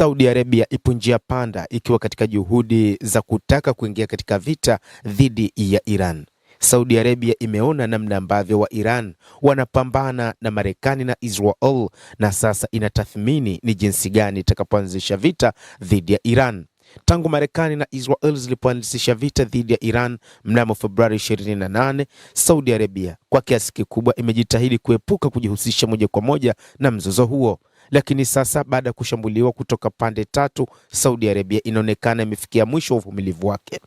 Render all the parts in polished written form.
Saudi Arabia ipo njia panda ikiwa katika juhudi za kutaka kuingia katika vita dhidi ya Iran. Saudi Arabia imeona namna ambavyo wa Iran wanapambana na Marekani na Israel, na sasa inatathmini ni jinsi gani itakapoanzisha vita dhidi ya Iran. Tangu Marekani na Israel zilipoanzisha vita dhidi ya Iran mnamo Februari 28, Saudi Arabia kwa kiasi kikubwa imejitahidi kuepuka kujihusisha moja kwa moja na mzozo huo. Lakini sasa baada ya kushambuliwa kutoka pande tatu, Saudi Arabia inaonekana imefikia mwisho wa uvumilivu wake.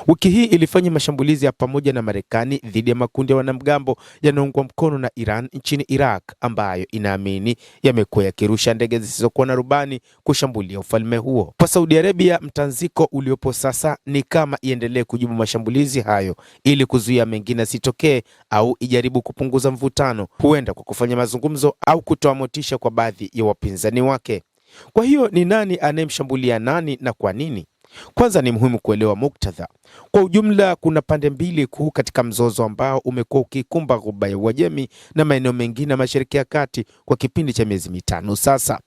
Wiki hii ilifanya mashambulizi ya pamoja na Marekani dhidi ya makundi ya wanamgambo yanayoungwa mkono na Iran nchini Iraq, ambayo inaamini yamekuwa yakirusha ndege zisizokuwa na rubani kushambulia ufalme huo. Kwa Saudi Arabia, mtanziko uliopo sasa ni kama iendelee kujibu mashambulizi hayo ili kuzuia mengine asitokee, au ijaribu kupunguza mvutano, huenda kwa kufanya mazungumzo au kutoa motisha kwa baadhi ya wapinzani wake. Kwa hiyo ni nani anayemshambulia nani na kwa nini? Kwanza ni muhimu kuelewa muktadha. Kwa ujumla, kuna pande mbili kuu katika mzozo ambao umekuwa ukikumba Ghuba ya Uajemi na maeneo mengine Mashariki ya Kati kwa kipindi cha miezi mitano sasa.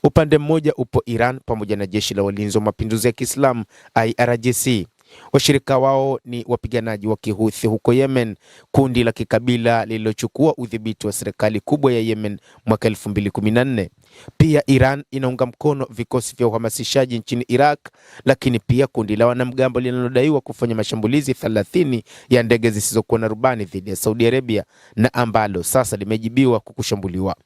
Upande mmoja upo Iran pamoja na jeshi la walinzi wa mapinduzi ya Kiislamu IRGC. Washirika wao ni wapiganaji wa Kihuthi huko Yemen, kundi la kikabila lililochukua udhibiti wa serikali kubwa ya Yemen mwaka 2014. Pia Iran inaunga mkono vikosi vya uhamasishaji nchini Iraq, lakini pia kundi la wanamgambo linalodaiwa kufanya mashambulizi 30 ya ndege zisizokuwa na rubani dhidi ya Saudi Arabia, na ambalo sasa limejibiwa kwa kushambuliwa.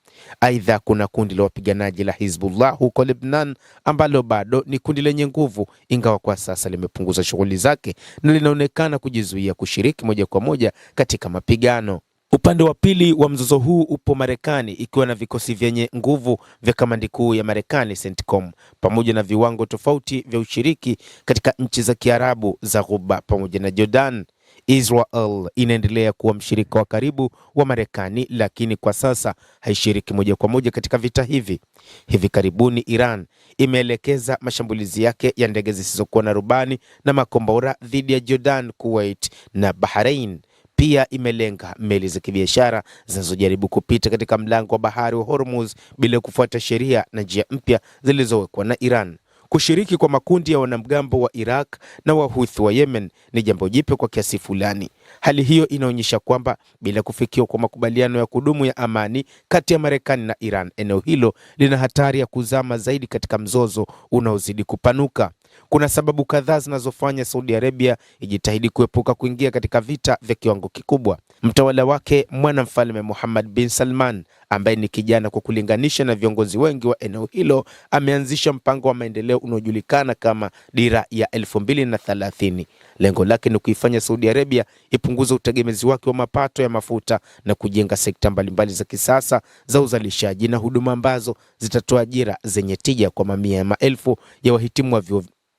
Aidha, kuna kundi la wapiganaji la Hizbullah huko Lebanon, ambalo bado ni kundi lenye nguvu, ingawa kwa sasa limepunguza shughuli zake na linaonekana kujizuia kushiriki moja kwa moja katika mapigano. Upande wa pili wa mzozo huu upo Marekani, ikiwa na vikosi vyenye nguvu vya kamandi kuu ya Marekani CENTCOM, pamoja na viwango tofauti vya ushiriki katika nchi za Kiarabu za Ghuba pamoja na Jordan. Israel inaendelea kuwa mshirika wa karibu wa Marekani, lakini kwa sasa haishiriki moja kwa moja katika vita hivi. Hivi karibuni Iran imeelekeza mashambulizi yake ya ndege zisizokuwa na rubani na makombora dhidi ya Jordan, Kuwait na Bahrain. Pia imelenga meli za kibiashara zinazojaribu kupita katika mlango wa bahari wa Hormuz bila kufuata sheria na njia mpya zilizowekwa na Iran. Kushiriki kwa makundi ya wanamgambo wa Iraq na Wahuthi wa Yemen ni jambo jipya kwa kiasi fulani. Hali hiyo inaonyesha kwamba bila kufikiwa kwa makubaliano ya kudumu ya amani kati ya Marekani na Iran, eneo hilo lina hatari ya kuzama zaidi katika mzozo unaozidi kupanuka. Kuna sababu kadhaa zinazofanya Saudi Arabia ijitahidi kuepuka kuingia katika vita vya kiwango kikubwa. Mtawala wake mwanamfalme Mohammed bin Salman, ambaye ni kijana kwa kulinganisha na viongozi wengi wa eneo hilo, ameanzisha mpango wa maendeleo unaojulikana kama Dira ya 2030. Lengo lake ni kuifanya Saudi Arabia ipunguze utegemezi wake wa mapato ya mafuta na kujenga sekta mbalimbali za kisasa za uzalishaji na huduma ambazo zitatoa ajira zenye tija kwa mamia ya maelfu ya wahitimu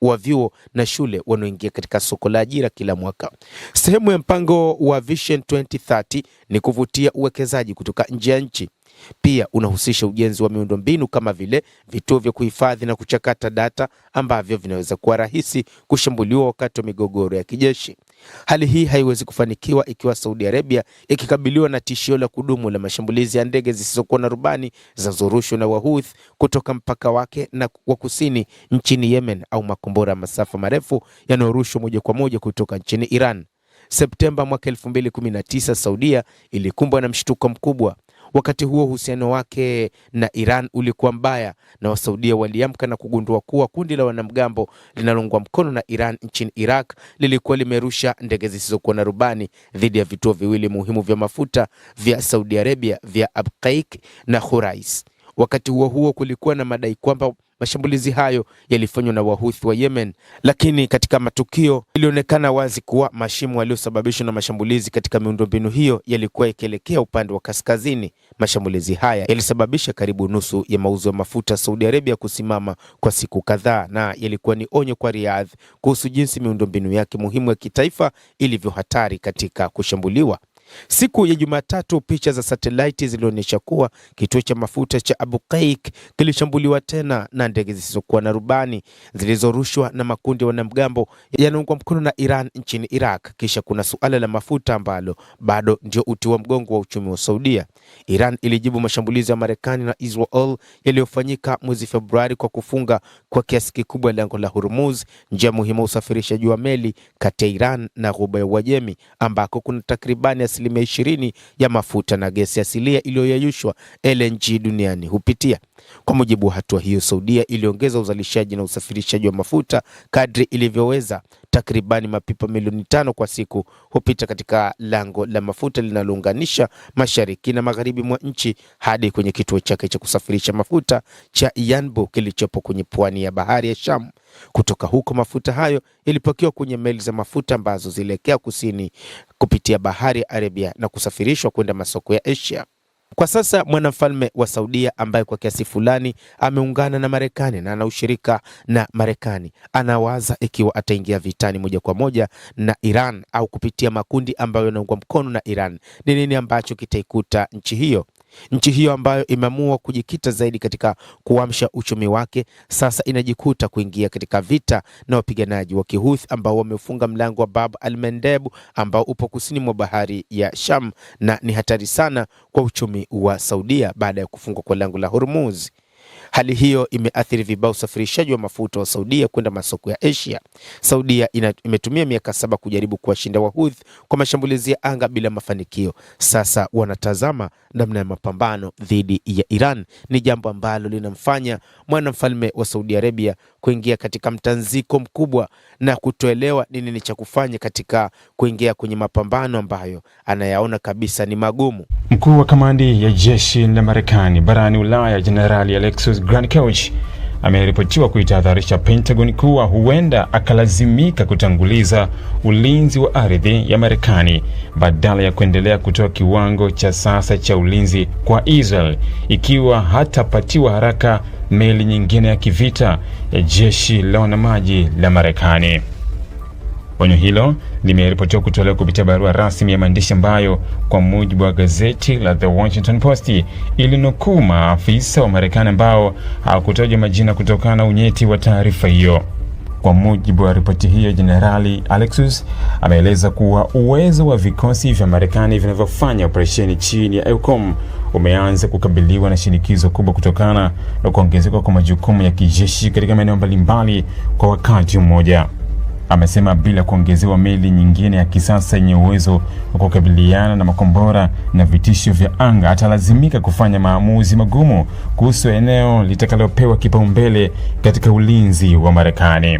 wa vyuo na shule wanaoingia katika soko la ajira kila mwaka. Sehemu ya mpango wa Vision 2030 ni kuvutia uwekezaji kutoka nje ya nchi. Pia unahusisha ujenzi wa miundombinu kama vile vituo vya kuhifadhi na kuchakata data ambavyo vinaweza kuwa rahisi kushambuliwa wakati wa migogoro ya kijeshi. Hali hii haiwezi kufanikiwa ikiwa Saudi Arabia ikikabiliwa na tishio la kudumu la mashambulizi ya ndege zisizokuwa na rubani zinazorushwa na Wahuthi kutoka mpaka wake na wa kusini nchini Yemen, au makombora masafa marefu yanayorushwa moja kwa moja kutoka nchini Iran. Septemba mwaka 2019, Saudia ilikumbwa na mshtuko mkubwa. Wakati huo uhusiano wake na Iran ulikuwa mbaya, na Wasaudia waliamka na kugundua kuwa kundi la wanamgambo linaloungwa mkono na Iran nchini Iraq lilikuwa limerusha ndege zisizokuwa na rubani dhidi ya vituo viwili muhimu vya mafuta vya Saudi Arabia vya Abqaiq na Khurais. Wakati huo kulikuwa na madai kwamba mashambulizi hayo yalifanywa na Wahuthi wa Yemen, lakini katika matukio ilionekana wazi kuwa mashimo yaliyosababishwa na mashambulizi katika miundombinu hiyo yalikuwa yakielekea upande wa kaskazini. Mashambulizi haya yalisababisha karibu nusu ya mauzo ya mafuta Saudi Arabia kusimama kwa siku kadhaa, na yalikuwa ni onyo kwa Riyadh kuhusu jinsi miundombinu yake muhimu ya kitaifa ilivyo hatari katika kushambuliwa. Siku ya Jumatatu, picha za satellite zilionyesha kuwa kituo cha mafuta cha Abu Qeik kilishambuliwa tena na ndege zisizokuwa na rubani zilizorushwa na makundi ya wanamgambo yanaungwa mkono na Iran nchini Iraq. Kisha kuna suala la mafuta ambalo bado ndio uti wa mgongo wa uchumi wa Saudia. Iran ilijibu mashambulizi ya Marekani na Israel yaliyofanyika mwezi Februari kwa kufunga kwa kiasi kikubwa lango la Hormuz, njia muhimu ya usafirishaji wa meli kati ya Iran na Ghuba ya Uajemi, ambako kuna takribani 20% ya mafuta na gesi asilia iliyoyeyushwa LNG duniani hupitia. Kwa mujibu wa hatua hiyo, Saudia iliongeza uzalishaji na usafirishaji wa mafuta kadri ilivyoweza. Takribani mapipa milioni 5 kwa siku hupita katika lango la mafuta linalounganisha mashariki na magharibi mwa nchi hadi kwenye kituo chake cha kusafirisha mafuta cha Yanbu kilichopo kwenye pwani ya bahari ya Sham. Kutoka huko mafuta hayo yalipakiwa kwenye meli za mafuta ambazo zilielekea kusini kupitia bahari ya Arabia na kusafirishwa kwenda masoko ya Asia. Kwa sasa mwanamfalme wa Saudia, ambaye kwa kiasi fulani ameungana na Marekani na ana ushirika na Marekani, anawaza ikiwa ataingia vitani moja kwa moja na Iran au kupitia makundi ambayo yanaungwa mkono na Iran, ni nini ambacho kitaikuta nchi hiyo. Nchi hiyo ambayo imeamua kujikita zaidi katika kuamsha uchumi wake, sasa inajikuta kuingia katika vita na wapiganaji wa Kihouthi ambao wamefunga mlango wa Bab al-Mandeb ambao upo kusini mwa bahari ya Sham, na ni hatari sana kwa uchumi wa Saudia baada ya kufungwa kwa lango la Hormuz. Hali hiyo imeathiri vibaya usafirishaji wa mafuta wa Saudia kwenda masoko ya Asia. Saudia imetumia miaka 7 kujaribu kuwashinda Wahouthi kwa mashambulizi ya anga bila mafanikio. Sasa wanatazama namna ya mapambano dhidi ya Iran. Ni jambo ambalo linamfanya mwanamfalme wa Saudi Arabia kuingia katika mtanziko mkubwa na kutoelewa nini cha kufanya katika kuingia kwenye mapambano ambayo anayaona kabisa ni magumu. Mkuu wa kamandi ya jeshi la Marekani barani Ulaya, Jenerali Alexis Grancoch, ameripotiwa kuitahadharisha Pentagon kuwa huenda akalazimika kutanguliza ulinzi wa ardhi ya Marekani badala ya kuendelea kutoa kiwango cha sasa cha ulinzi kwa Israel ikiwa hatapatiwa haraka meli nyingine ya kivita ya jeshi la wanamaji la Marekani. Onyo hilo limeripotiwa kutolewa kupitia barua rasmi ya maandishi ambayo kwa mujibu wa gazeti la The Washington Post ilinukuu maafisa wa Marekani ambao hawakutajwa majina kutokana na unyeti wa taarifa hiyo. Kwa mujibu wa ripoti hiyo, Jenerali Alexis ameeleza kuwa uwezo wa vikosi vya Marekani vinavyofanya operesheni chini ya EUCOM umeanza kukabiliwa na shinikizo kubwa kutokana na kuongezeka kwa majukumu ya kijeshi katika maeneo mbalimbali kwa wakati mmoja. Amesema bila kuongezewa meli nyingine ya kisasa yenye uwezo wa kukabiliana na makombora na vitisho vya anga, atalazimika kufanya maamuzi magumu kuhusu eneo litakalopewa kipaumbele katika ulinzi wa Marekani.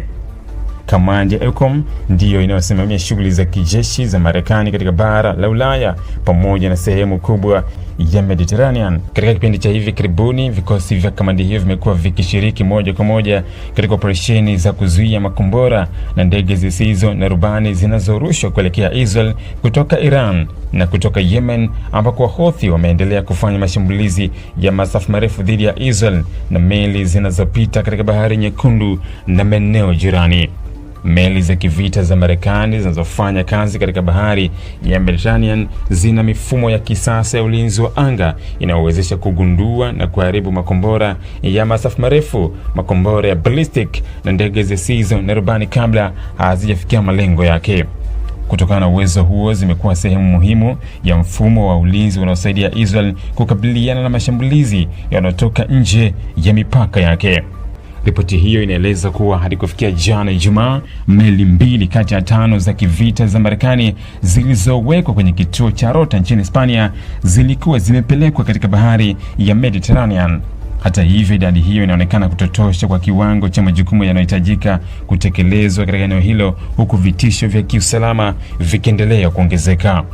Kamandi ya EUCOM ndiyo inayosimamia shughuli za kijeshi za Marekani katika bara la Ulaya pamoja na sehemu kubwa ya Mediterranean. Katika kipindi cha hivi karibuni, vikosi vya kamandi hiyo vimekuwa vikishiriki moja kwa moja katika operesheni za kuzuia makombora na ndege zisizo na rubani zinazorushwa kuelekea Israel kutoka Iran na kutoka Yemen, ambako Wahouthi wameendelea kufanya mashambulizi ya masafa marefu dhidi ya Israel na meli zinazopita katika Bahari Nyekundu na maeneo jirani. Meli za kivita za Marekani zinazofanya kazi katika bahari ya Mediterranean zina mifumo ya kisasa ya ulinzi wa anga inayowezesha kugundua na kuharibu makombora ya masafa marefu, makombora ya ballistic na ndege zisizo na rubani kabla hazijafikia malengo yake. Kutokana na uwezo huo, zimekuwa sehemu muhimu ya mfumo wa ulinzi unaosaidia Israel kukabiliana na mashambulizi yanayotoka nje ya mipaka yake. Ripoti hiyo inaeleza kuwa hadi kufikia jana Ijumaa, meli 2 kati ya 5 za kivita za Marekani zilizowekwa kwenye kituo cha Rota nchini Hispania zilikuwa zimepelekwa katika bahari ya Mediterranean. Hata hivyo, idadi hiyo inaonekana kutotosha kwa kiwango cha majukumu yanayohitajika kutekelezwa katika eneo hilo, huku vitisho vya kiusalama vikiendelea kuongezeka.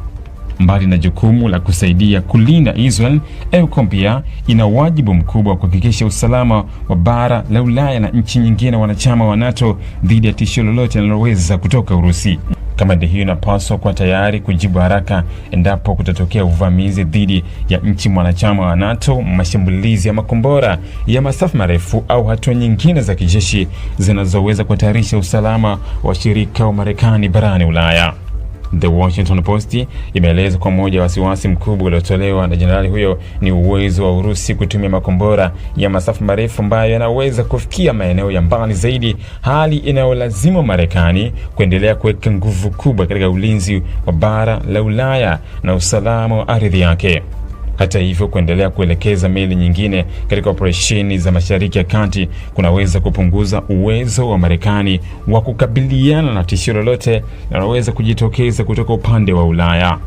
Mbali na jukumu la kusaidia kulinda Israel, EUCOM pia ina wajibu mkubwa wa kuhakikisha usalama wa bara la Ulaya na nchi nyingine wanachama wa NATO dhidi ya tishio lolote linaloweza kutoka Urusi. Kamandi hiyo inapaswa kuwa tayari kujibu haraka endapo kutatokea uvamizi dhidi ya nchi mwanachama wa NATO, mashambulizi ya makombora ya masafa marefu au hatua nyingine za kijeshi zinazoweza kuhatarisha usalama wa shirika wa Marekani barani Ulaya. The Washington Post imeeleza kwa moja wasiwasi mkubwa uliotolewa na jenerali huyo ni uwezo wa Urusi kutumia makombora ya masafa marefu ambayo yanaweza kufikia maeneo ya mbali zaidi, hali inayolazimu Marekani kuendelea kuweka nguvu kubwa katika ulinzi wa bara la Ulaya na usalama wa ardhi yake. Hata hivyo, kuendelea kuelekeza meli nyingine katika operesheni za Mashariki ya Kati kunaweza kupunguza uwezo wa Marekani wa kukabiliana na tishio lolote linaloweza kujitokeza kutoka upande wa Ulaya.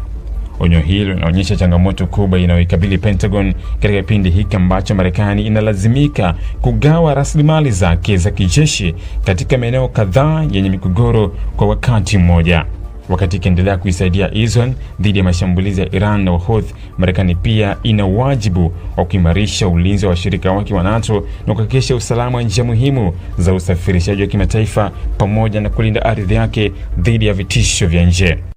Onyo hilo linaonyesha changamoto kubwa inayoikabili Pentagon katika kipindi hiki ambacho Marekani inalazimika kugawa rasilimali zake za kijeshi katika maeneo kadhaa yenye migogoro kwa wakati mmoja. Wakati ikiendelea kuisaidia Israel dhidi ya mashambulizi ya Iran na Houthi, Marekani pia ina wajibu wa kuimarisha ulinzi wa washirika wake wa NATO na kuhakikisha usalama wa njia muhimu za usafirishaji wa kimataifa pamoja na kulinda ardhi yake dhidi ya vitisho vya nje.